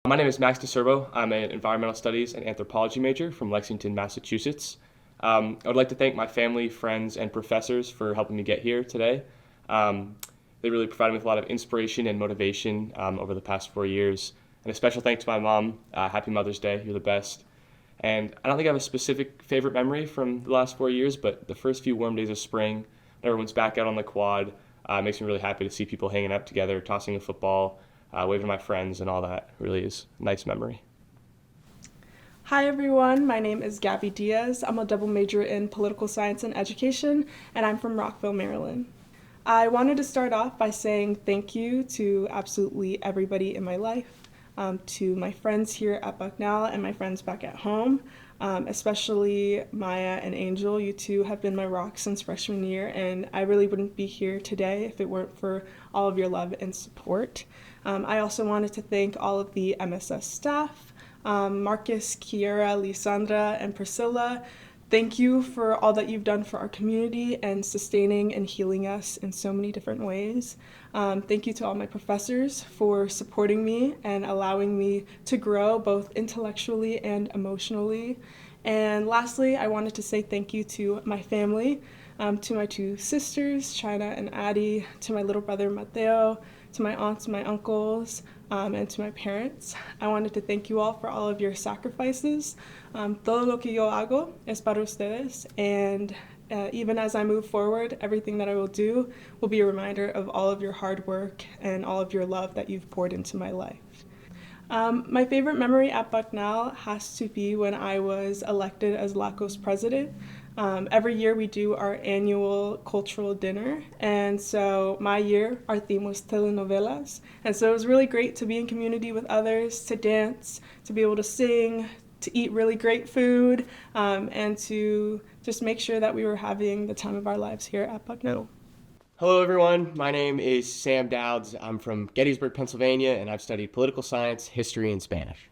My name is Max DeSerbo. I'm an environmental studies and anthropology major from Lexington, Massachusetts. I would like to thank my family, friends, and professors for helping me get here today. They really provided me with a lot of inspiration and motivation over the past 4 years. And a special thanks to my mom. Happy Mother's Day. You're the best. And I don't think I have a specific favorite memory from the last 4 years, but the first few warm days of spring, when everyone's back out on the quad, makes me really happy to see people hanging out together, tossing a football, waving to my friends and all that. Really is a nice memory. Hi everyone, my name is Gabby Diaz. I'm a double major in political science and education, and I'm from Rockville, Maryland. I wanted to start off by saying thank you to absolutely everybody in my life, to my friends here at Bucknell and my friends back at home, especially Maya and Angel. You two have been my rock since freshman year, and I really wouldn't be here today if it weren't for all of your love and support. I also wanted to thank all of the MSS staff, Marcus, Kiera, Lisandra, and Priscilla. Thank you for all that you've done for our community and sustaining and healing us in so many different ways. Thank you to all my professors for supporting me and allowing me to grow both intellectually and emotionally. And lastly, I wanted to say thank you to my family, to my two sisters, China and Addie, to my little brother Mateo, to my aunts, my uncles, and to my parents. I wanted to thank you all for all of your sacrifices. Todo lo que yo hago es para ustedes, and even as I move forward, everything that I will do will be a reminder of all of your hard work and all of your love that you've poured into my life. My favorite memory at Bucknell has to be when I was elected as LACO's president. Every year we do our annual cultural dinner, and so my year our theme was telenovelas, and so it was really great to be in community with others, to dance, to be able to sing, to eat really great food, and to just make sure that we were having the time of our lives here at Bucknell. Hello, everyone. My name is Sam Dowds. I'm from Gettysburg, Pennsylvania, and I've studied political science, history, and Spanish.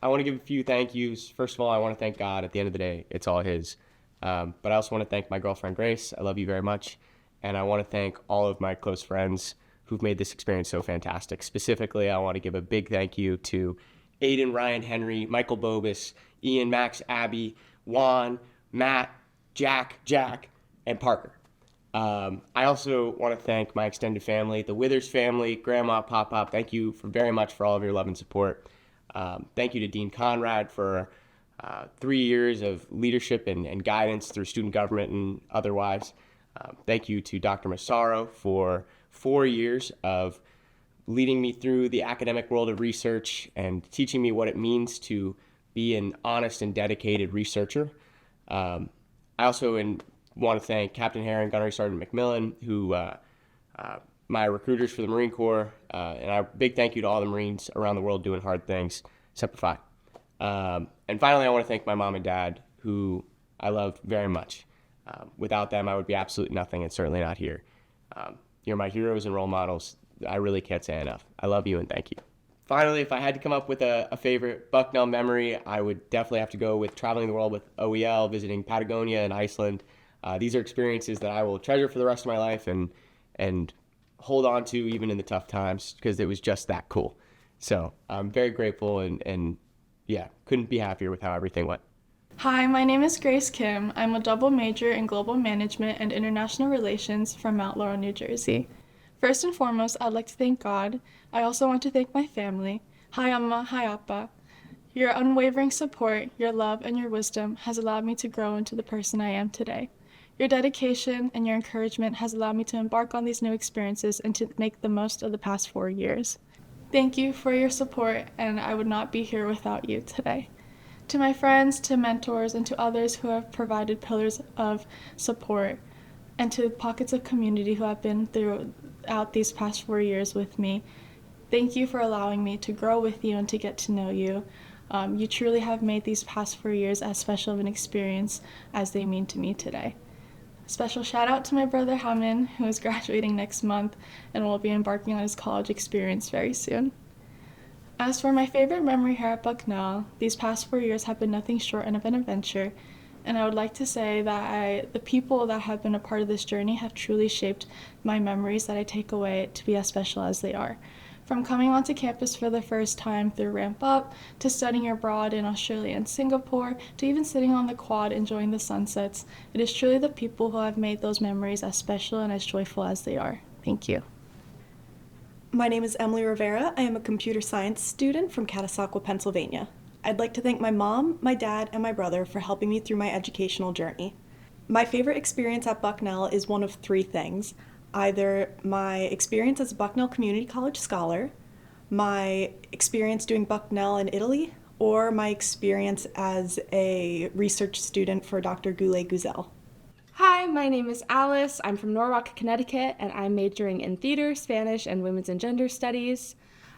I want to give a few thank yous. First of all, I want to thank God. At the end of the day, it's all His. But I also want to thank my girlfriend, Grace. I love you very much. And I want to thank all of my close friends who've made this experience so fantastic. Specifically, I want to give a big thank you to Aiden, Ryan, Henry, Michael Bobus, Ian, Max, Abby, Juan, Matt, Jack, and Parker. I also want to thank my extended family, the Withers family, Grandma, Pop, thank you very much for all of your love and support. Thank you to Dean Conrad for 3 years of leadership and guidance through student government and otherwise. Thank you to Dr. Massaro for 4 years of leading me through the academic world of research and teaching me what it means to be an honest and dedicated researcher. I also want to thank Captain Herring, Gunnery Sergeant McMillan, who my recruiters for the Marine Corps, and a big thank you to all the Marines around the world doing hard things. Semper Fi. And finally, I want to thank my mom and dad, who I love very much. Without them, I would be absolutely nothing, and certainly not here. You're my heroes and role models. I really can't say enough. I love you and thank you. Finally, if I had to come up with a favorite Bucknell memory, I would definitely have to go with traveling the world with OEL, visiting Patagonia and Iceland. These are experiences that I will treasure for the rest of my life and hold on to even in the tough times because it was just that cool. So I'm very grateful and yeah, couldn't be happier with how everything went. Hi, my name is Grace Kim. I'm a double major in global management and international relations from Mount Laurel, New Jersey. First and foremost, I'd like to thank God. I also want to thank my family. Hi, Amma. Hi, Appa. Your unwavering support, your love, and your wisdom has allowed me to grow into the person I am today. Your dedication and your encouragement has allowed me to embark on these new experiences and to make the most of the past 4 years. Thank you for your support, and I would not be here without you today. To my friends, to mentors, and to others who have provided pillars of support, and to pockets of community who have been throughout these past 4 years with me, thank you for allowing me to grow with you and to get to know you. You truly have made these past 4 years as special of an experience as they mean to me today. Special shout out to my brother Haman, who is graduating next month and will be embarking on his college experience very soon. As for my favorite memory here at Bucknell, these past 4 years have been nothing short of an adventure, and I would like to say that the people that have been a part of this journey have truly shaped my memories that I take away to be as special as they are. From coming onto campus for the first time through Ramp Up, to studying abroad in Australia and Singapore, to even sitting on the quad enjoying the sunsets, it is truly the people who have made those memories as special and as joyful as they are. Thank you. My name is Emily Rivera. I am a computer science student from Catasauqua, Pennsylvania. I'd like to thank my mom, my dad, and my brother for helping me through my educational journey. My favorite experience at Bucknell is one of three things. Either my experience as a Bucknell Community College scholar, my experience doing Bucknell in Italy, or my experience as a research student for Dr. Goulet-Guzel. Hi, my name is Alice. I'm from Norwalk, Connecticut, and I'm majoring in theater, Spanish, and women's and gender studies.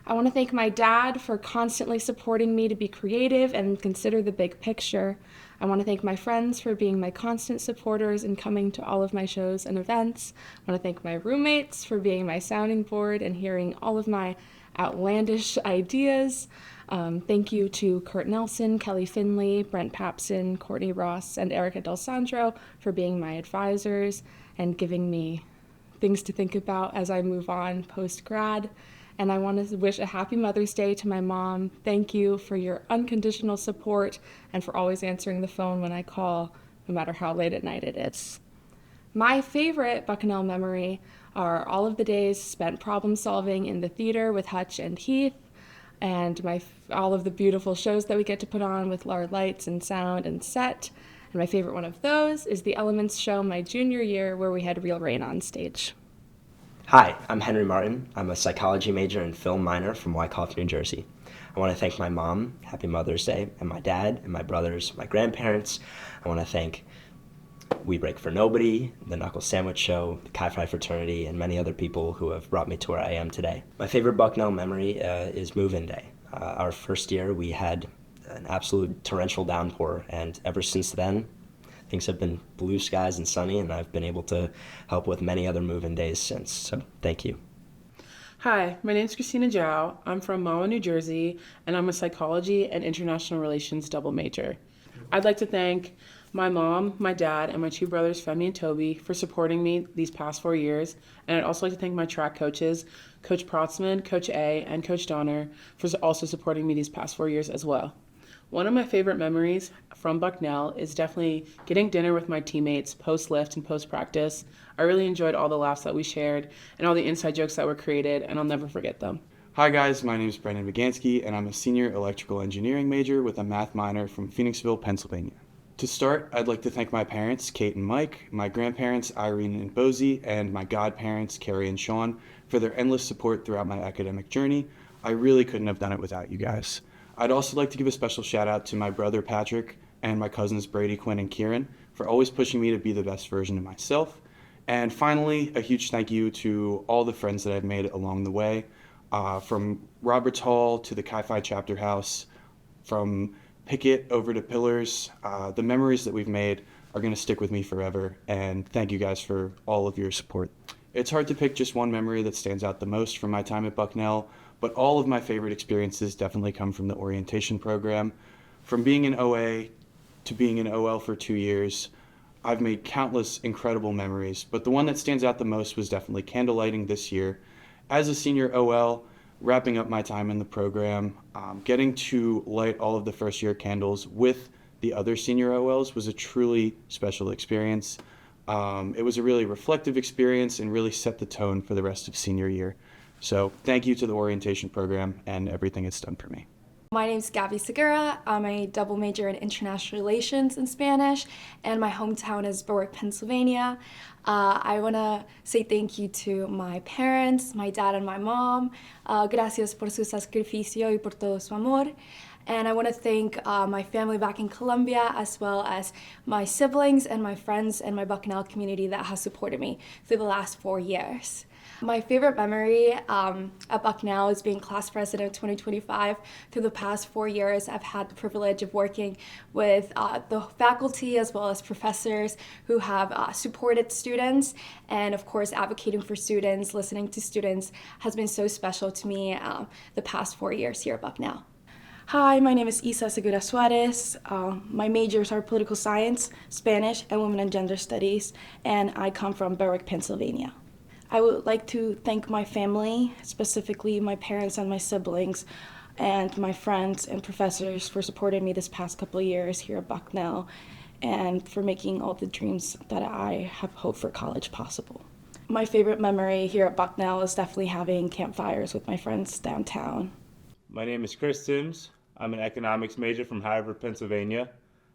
I want to thank my dad for constantly supporting me to be creative and consider the big picture. I want to thank my friends for being my constant supporters and coming to all of my shows and events. I want to thank my roommates for being my sounding board and hearing all of my outlandish ideas. Thank you to Kurt Nelson, Kelly Finley, Brent Papson, Courtney Ross, and Erica Del Sandro for being my advisors and giving me things to think about as I move on post-grad. And I want to wish a happy Mother's Day to my mom. Thank you for your unconditional support and for always answering the phone when I call, no matter how late at night it is. My favorite Bucknell memory are all of the days spent problem solving in the theater with Hutch and Heath, and all of the beautiful shows that we get to put on with our lights and sound and set. And my favorite one of those is the Elements show my junior year where we had real rain on stage. Hi, I'm Henry Martin. I'm a psychology major and film minor from Wyckoff, New Jersey. I want to thank my mom, happy Mother's Day, and my dad and my brothers, my grandparents. I want to thank We Break for Nobody, the Knuckle Sandwich Show, the Chi-Phi Fraternity, and many other people who have brought me to where I am today. My favorite Bucknell memory is move-in day. Our first year, we had an absolute torrential downpour, and ever since then, things have been blue skies and sunny, and I've been able to help with many other move-in days since, so thank you. Hi, my name is Christina Zhao. I'm from Mahwah, New Jersey, and I'm a psychology and international relations double major. I'd like to thank my mom, my dad, and my two brothers, Femi and Toby, for supporting me these past 4 years, and I'd also like to thank my track coaches, Coach Protzman, Coach A, and Coach Donner, for also supporting me these past 4 years as well. One of my favorite memories from Bucknell is definitely getting dinner with my teammates post-lift and post-practice. I really enjoyed all the laughs that we shared and all the inside jokes that were created, and I'll never forget them. Hi guys, my name is Brendan Vigansky, and I'm a senior electrical engineering major with a math minor from Phoenixville, Pennsylvania. To start, I'd like to thank my parents, Kate and Mike, my grandparents, Irene and Bosie, and my godparents, Carrie and Sean, for their endless support throughout my academic journey. I really couldn't have done it without you guys. I'd also like to give a special shout out to my brother Patrick and my cousins Brady, Quinn, and Kieran for always pushing me to be the best version of myself. And finally, a huge thank you to all the friends that I've made along the way, from Roberts Hall to the Chi-Phi Chapter House, from Pickett over to Pillars. The memories that we've made are going to stick with me forever, and thank you guys for all of your support. It's hard to pick just one memory that stands out the most from my time at Bucknell, but all of my favorite experiences definitely come from the orientation program. From being in OA to being in OL for 2 years, I've made countless incredible memories, but the one that stands out the most was definitely candlelighting this year. As a senior OL, wrapping up my time in the program, getting to light all of the first year candles with the other senior OLs was a truly special experience. It was a really reflective experience and really set the tone for the rest of senior year. So thank you to the orientation program and everything it's done for me. My name is Gabby Segura. I'm a double major in international relations and Spanish, and my hometown is Berwick, Pennsylvania. I want to say thank you to my parents, my dad and my mom. Gracias por su sacrificio y por todo su amor. And I want to thank my family back in Colombia, as well as my siblings and my friends and my Bucknell community that has supported me through the last 4 years. My favorite memory at Bucknell is being class president 2025. Through the past 4 years, I've had the privilege of working with the faculty as well as professors who have supported students, and of course advocating for students, listening to students has been so special to me the past 4 years here at Bucknell. Hi, my name is Isa Segura Suarez. My majors are political science, Spanish, and women and gender studies, and I come from Berwick, Pennsylvania. I would like to thank my family, specifically my parents and my siblings, and my friends and professors for supporting me this past couple of years here at Bucknell and for making all the dreams that I have hoped for college possible. My favorite memory here at Bucknell is definitely having campfires with my friends downtown. My name is Chris Sims. I'm an economics major from Harvard, Pennsylvania.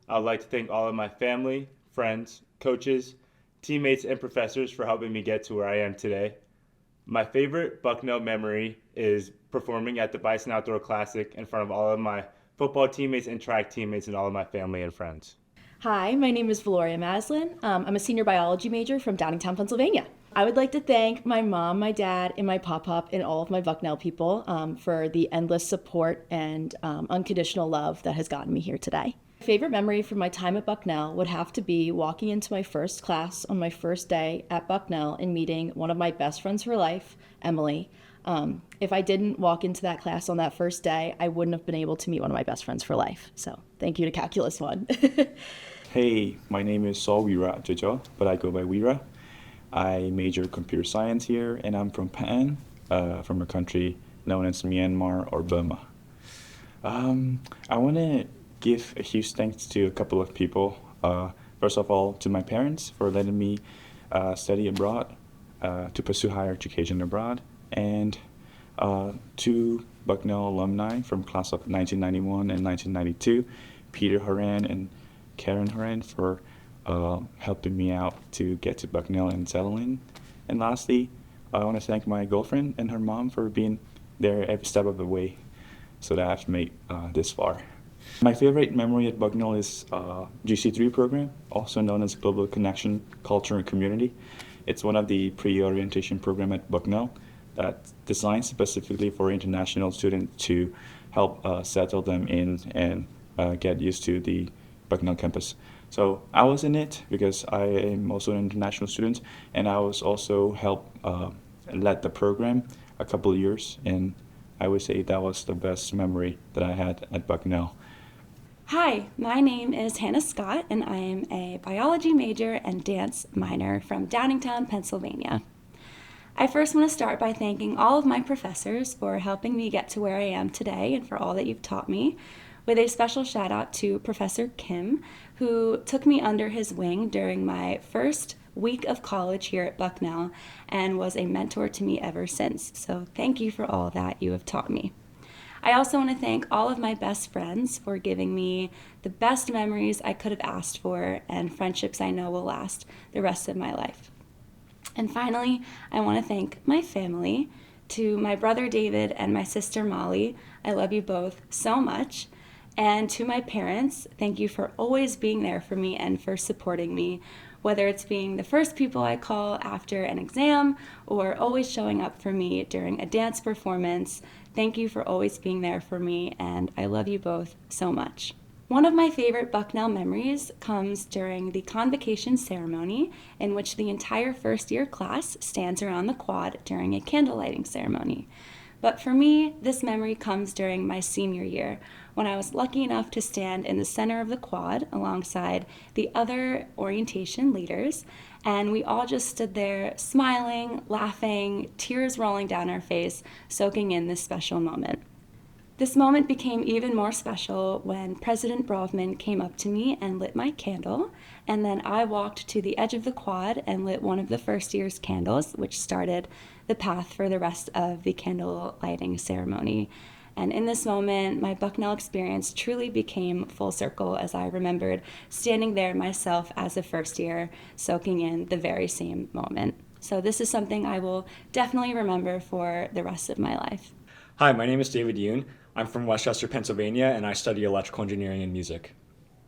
I would like to thank all of my family, friends, coaches, teammates, and professors for helping me get to where I am today. My favorite Bucknell memory is performing at the Bison Outdoor Classic in front of all of my football teammates and track teammates and all of my family and friends. Hi, my name is Valoria Maslin. I'm a senior biology major from Downingtown, Pennsylvania. I would like to thank my mom, my dad, and my pop-up and all of my Bucknell people for the endless support and unconditional love that has gotten me here today. My favorite memory from my time at Bucknell would have to be walking into my first class on my first day at Bucknell and meeting one of my best friends for life, Emily. If I didn't walk into that class on that first day, I wouldn't have been able to meet one of my best friends for life. So thank you to Calculus 1. Hey, my name is Saul Wira Jojo, but I go by Wira. I major computer science here, and I'm from Pan, from a country known as Myanmar or Burma. I want to give a huge thanks to a couple of people. First of all, to my parents for letting me study abroad, to pursue higher education abroad, and to Bucknell alumni from class of 1991 and 1992, Peter Horan and Karen Horan for helping me out to get to Bucknell and settle in. And lastly, I want to thank my girlfriend and her mom for being there every step of the way so that I've made this far. My favorite memory at Bucknell is GC3 program, also known as Global Connection, Culture and Community. It's one of the pre-orientation program at Bucknell that's designed specifically for international students to help settle them in and get used to the Bucknell campus. So I was in it because I am also an international student, and I was also led the program a couple of years, and I would say that was the best memory that I had at Bucknell. Hi, my name is Hannah Scott, and I am a biology major and dance minor from Downingtown, Pennsylvania. I first want to start by thanking all of my professors for helping me get to where I am today and for all that you've taught me, with a special shout out to Professor Kim, who took me under his wing during my first week of college here at Bucknell and was a mentor to me ever since. So thank you for all that you have taught me. I also want to thank all of my best friends for giving me the best memories I could have asked for and friendships I know will last the rest of my life. And finally, I want to thank my family, to my brother David and my sister Molly. I love you both so much. And to my parents, thank you for always being there for me and for supporting me, whether it's being the first people I call after an exam or always showing up for me during a dance performance. Thank you for always being there for me, and I love you both so much. One of my favorite Bucknell memories comes during the convocation ceremony, in which the entire first year class stands around the quad during a candle lighting ceremony. But for me, this memory comes during my senior year, when I was lucky enough to stand in the center of the quad alongside the other orientation leaders, and we all just stood there smiling, laughing, tears rolling down our face, soaking in this special moment. This moment became even more special when President Brovman came up to me and lit my candle, and then I walked to the edge of the quad and lit one of the first year's candles, which started the path for the rest of the candle lighting ceremony. And in this moment, my Bucknell experience truly became full circle as I remembered standing there myself as a first year, soaking in the very same moment. So this is something I will definitely remember for the rest of my life. Hi, my name is David Yoon. I'm from Westchester, Pennsylvania, and I study electrical engineering and music.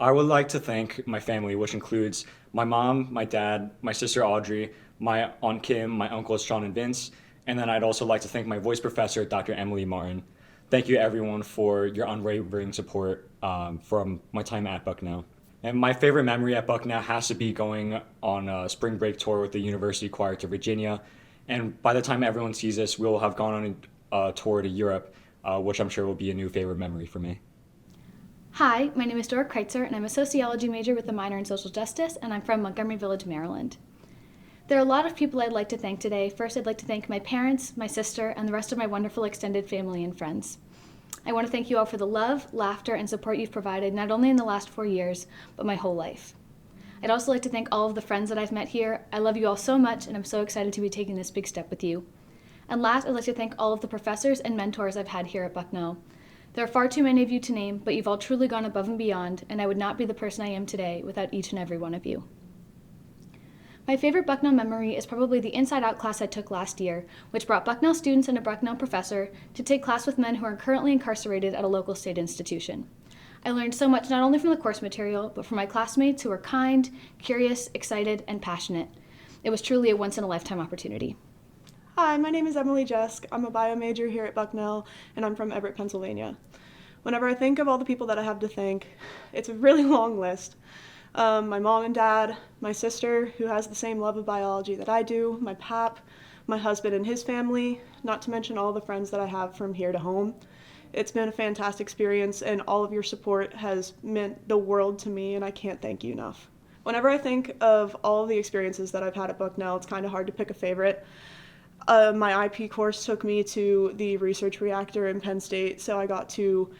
I would like to thank my family, which includes my mom, my dad, my sister Audrey, my aunt Kim, my uncles Sean and Vince, and then I'd also like to thank my voice professor, Dr. Emily Martin. Thank you everyone for your unwavering support from my time at Bucknell. And my favorite memory at Bucknell has to be going on a spring break tour with the university choir to Virginia. And by the time everyone sees this, we'll have gone on a tour to Europe, which I'm sure will be a new favorite memory for me. Hi, my name is Dora Kreitzer, and I'm a sociology major with a minor in social justice, and I'm from Montgomery Village, Maryland. There are a lot of people I'd like to thank today. First, I'd like to thank my parents, my sister, and the rest of my wonderful extended family and friends. I want to thank you all for the love, laughter, and support you've provided not only in the last 4 years, but my whole life. I'd also like to thank all of the friends that I've met here. I love you all so much, and I'm so excited to be taking this big step with you. And last, I'd like to thank all of the professors and mentors I've had here at Bucknell. There are far too many of you to name, but you've all truly gone above and beyond, and I would not be the person I am today without each and every one of you. My favorite Bucknell memory is probably the Inside Out class I took last year, which brought Bucknell students and a Bucknell professor to take class with men who are currently incarcerated at a local state institution. I learned so much not only from the course material, but from my classmates who were kind, curious, excited, and passionate. It was truly a once-in-a-lifetime opportunity. Hi, my name is Emily Jesk. I'm a bio major here at Bucknell, and I'm from Everett, Pennsylvania. Whenever I think of all the people that I have to thank, it's a really long list. My mom and dad, my sister, who has the same love of biology that I do, my pap, my husband and his family, not to mention all the friends that I have from here to home. It's been a fantastic experience, and all of your support has meant the world to me, and I can't thank you enough. Whenever I think of all of the experiences that I've had at Bucknell, it's kind of hard to pick a favorite. My IP course took me to the research reactor in Penn State, so I got to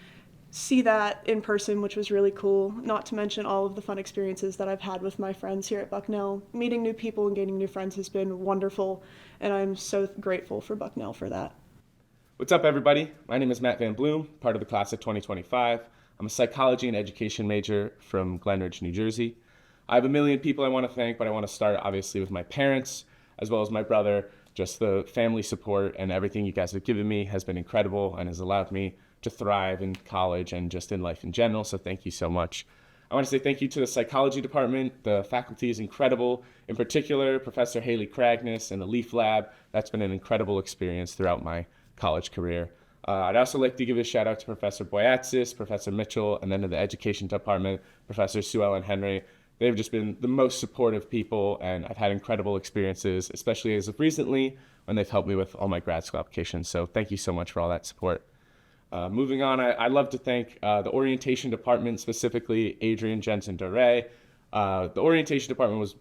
see that in person, which was really cool, not to mention all of the fun experiences that I've had with my friends here at Bucknell. Meeting new people and gaining new friends has been wonderful, and I'm so grateful for Bucknell for that. What's up, everybody? My name is Matt Van Bloom, part of the class of 2025. I'm a psychology and education major from Glen Ridge, New Jersey. I have a million people I want to thank, but I want to start obviously with my parents, as well as my brother. Just the family support and everything you guys have given me has been incredible and has allowed me to thrive in college and just in life in general, so thank you so much. I want to say thank you to the psychology department. The faculty is incredible. In particular, Professor Haley Cragness and the Leaf Lab. That's been an incredible experience throughout my college career. I'd also like to give a shout out to Professor Boyatsis, Professor Mitchell, and then to the education department, Professor Sue Ellen Henry. They've just been the most supportive people, and I've had incredible experiences, especially as of recently when they've helped me with all my grad school applications. So thank you so much for all that support. Moving on, I'd love to thank the orientation department, specifically Adrian Jensen-Duray. The orientation department was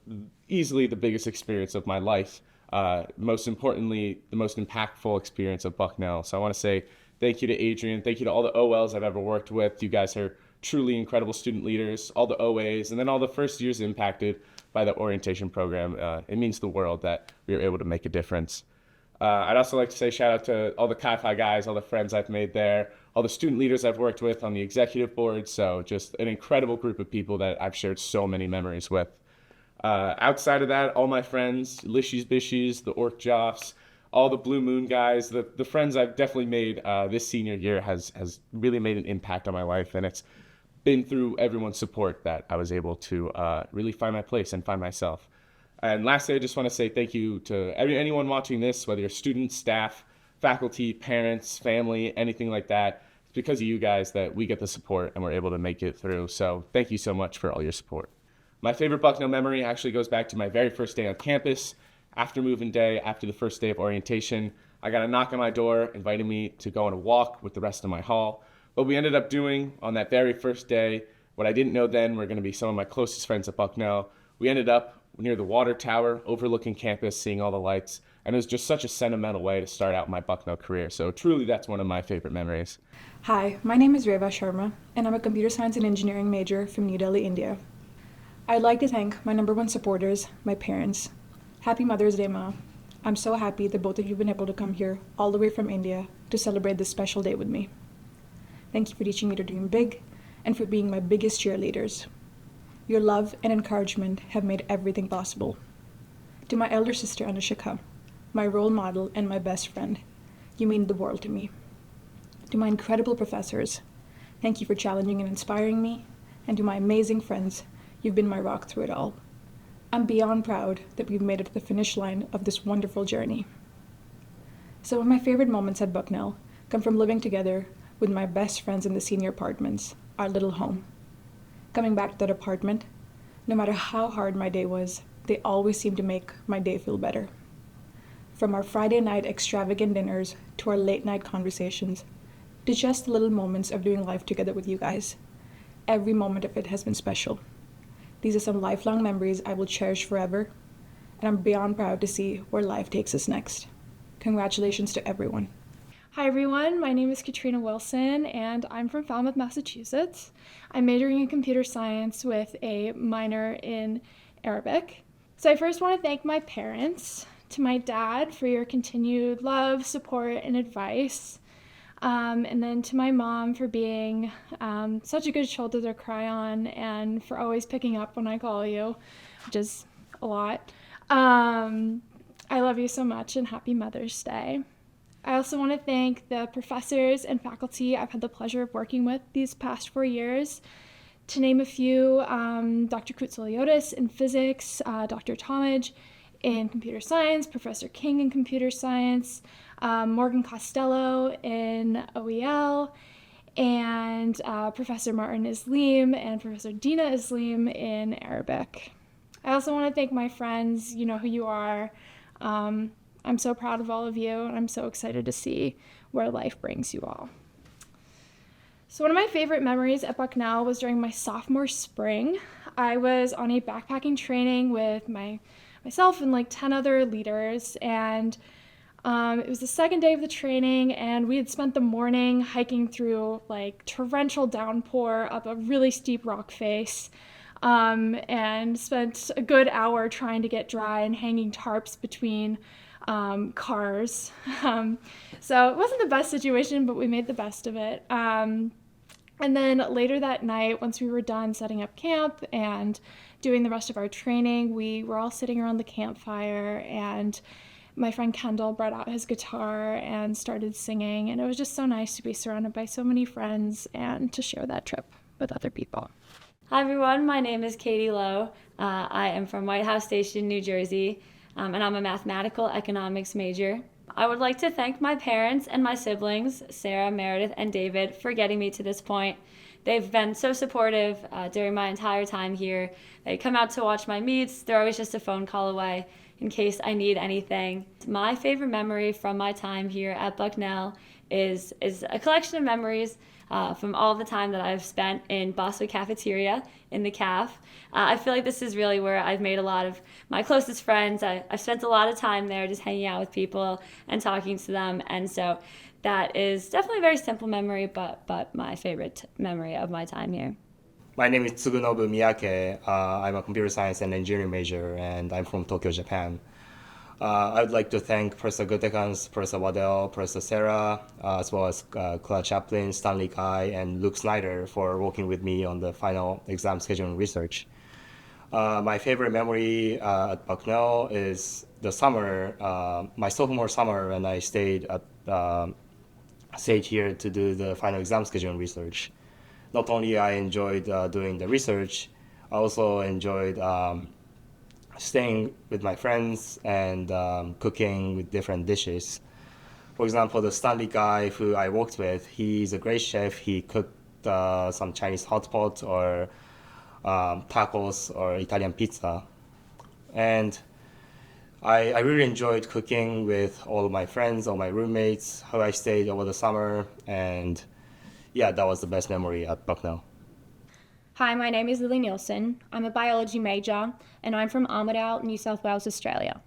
easily the biggest experience of my life. Most importantly, the most impactful experience of Bucknell. So I want to say thank you to Adrian. Thank you to all the OLs I've ever worked with. You guys are truly incredible student leaders, all the OAs, and then all the first years impacted by the orientation program. It means the world that we were able to make a difference. I'd also like to say shout out to all the Chi-Phi guys, all the friends I've made there, all the student leaders I've worked with on the executive board. So just an incredible group of people that I've shared so many memories with. Outside of that, all my friends, Lishies Bishies, the Orc Joffs, all the Blue Moon guys, the friends I've definitely made this senior year has really made an impact on my life. And it's been through everyone's support that I was able to really find my place and find myself. And lastly, I just want to say thank you to anyone watching this, whether you're students, staff, faculty, parents, family, anything like that. It's because of you guys that we get the support and we're able to make it through. So thank you so much for all your support. My favorite Bucknell memory actually goes back to my very first day on campus. After moving day, after the first day of orientation, I got a knock on my door inviting me to go on a walk with the rest of my hall. What we ended up doing on that very first day, what I didn't know then were going to be some of my closest friends at Bucknell. We ended up near the water tower, overlooking campus, seeing all the lights, and it was just such a sentimental way to start out my Bucknell career. So truly, that's one of my favorite memories. Hi, my name is Reva Sharma, and I'm a computer science and engineering major from New Delhi, India. I'd like to thank my number one supporters, my parents. Happy Mother's Day, Ma. I'm so happy that both of you have been able to come here all the way from India to celebrate this special day with me. Thank you for teaching me to dream big and for being my biggest cheerleaders. Your love and encouragement have made everything possible. To my elder sister, Anushika, my role model and my best friend, you mean the world to me. To my incredible professors, thank you for challenging and inspiring me. And to my amazing friends, you've been my rock through it all. I'm beyond proud that we've made it to the finish line of this wonderful journey. Some of my favorite moments at Bucknell come from living together with my best friends in the senior apartments, our little home. Coming back to that apartment, no matter how hard my day was, they always seemed to make my day feel better. From our Friday night extravagant dinners to our late night conversations, to just the little moments of doing life together with you guys, every moment of it has been special. These are some lifelong memories I will cherish forever, and I'm beyond proud to see where life takes us next. Congratulations to everyone. Hi everyone, my name is Katrina Wilson and I'm from Falmouth, Massachusetts. I'm majoring in computer science with a minor in Arabic. So I first want to thank my parents, to my dad for your continued love, support, and advice. And then to my mom for being such a good shoulder to cry on and for always picking up when I call you, which is a lot. I love you so much and happy Mother's Day. I also want to thank the professors and faculty I've had the pleasure of working with these past 4 years. To name a few, Dr. Koutsaliotis in physics, Dr. Tomage in computer science, Professor King in computer science, Morgan Costello in OEL, and Professor Martin Isleem and Professor Dina Isleem in Arabic. I also want to thank my friends, you know who you are. I'm so proud of all of you, and I'm so excited to see where life brings you all. So one of my favorite memories at Bucknell was during my sophomore spring. I was on a backpacking training with myself and like 10 other leaders, and it was the second day of the training, and we had spent the morning hiking through like torrential downpour up a really steep rock face, and spent a good hour trying to get dry and hanging tarps between cars. So it wasn't the best situation, but we made the best of it. And then later that night, once we were done setting up camp and doing the rest of our training, we were all sitting around the campfire, and my friend Kendall brought out his guitar and started singing, and it was just so nice to be surrounded by so many friends and to share that trip with other people. Hi everyone, my name is Katie Lowe. I am from White House Station, New Jersey, and I'm a mathematical economics major. I would like to thank my parents and my siblings, Sarah, Meredith, and David, for getting me to this point. They've been so supportive during my entire time here. They come out to watch my meets. They're always just a phone call away in case I need anything. My favorite memory from my time here at Bucknell is a collection of memories from all the time that I've spent in Boswick Cafeteria in the CAF. I feel like this is really where I've made a lot of my closest friends. I've spent a lot of time there just hanging out with people and talking to them, and so that is definitely a very simple memory, but my favorite memory of my time here. My name is Tsugunobu Miyake. I'm a computer science and engineering major, and I'm from Tokyo, Japan. I would like to thank Professor Gutekans, Professor Waddell, Professor Sarah, as well as Claude Chaplin, Stanley Kai, and Luke Snyder for working with me on the final exam scheduling research. My favorite memory at Bucknell is the summer, my sophomore summer, when I stayed here to do the final exam scheduling research. Not only I enjoyed doing the research, I also enjoyed staying with my friends and cooking with different dishes. For example, the Stanley guy who I worked with, he's a great chef. He cooked some Chinese hot pot or tacos or Italian pizza. And I really enjoyed cooking with all of my friends, all my roommates, how I stayed over the summer. And yeah, that was the best memory at Bucknell. Hi, my name is Lily Nielsen. I'm a biology major, and I'm from Armidale, New South Wales, Australia.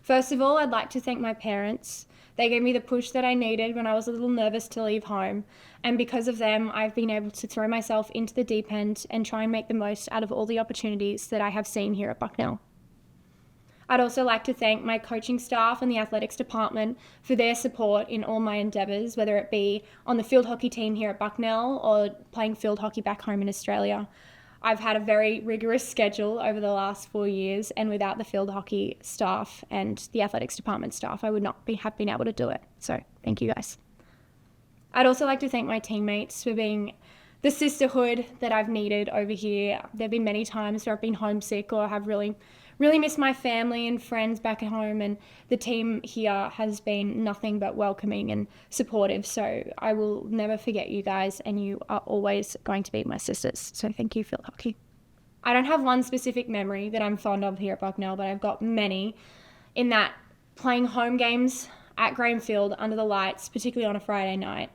First of all, I'd like to thank my parents. They gave me the push that I needed when I was a little nervous to leave home, and because of them, I've been able to throw myself into the deep end and try and make the most out of all the opportunities that I have seen here at Bucknell. I'd also like to thank my coaching staff and the athletics department for their support in all my endeavours, whether it be on the field hockey team here at Bucknell or playing field hockey back home in Australia. I've had a very rigorous schedule over the last 4 years, and without the field hockey staff and the athletics department staff, I would not have been able to do it. So thank you guys. I'd also like to thank my teammates for being the sisterhood that I've needed over here. There have been many times where I've been homesick or have really missed my family and friends back at home, and the team here has been nothing but welcoming and supportive. So I will never forget you guys, and you are always going to be my sisters. So thank you, field hockey. I don't have one specific memory that I'm fond of here at Bucknell, but I've got many, in that playing home games at Grahamfield under the lights, particularly on a Friday night.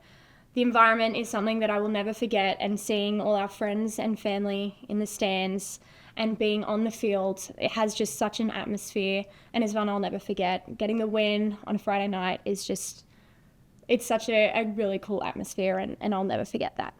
The environment is something that I will never forget, and seeing all our friends and family in the stands and being on the field. It has just such an atmosphere and it's one I'll never forget. Getting the win on a Friday night is just, it's such a really cool atmosphere and I'll never forget that.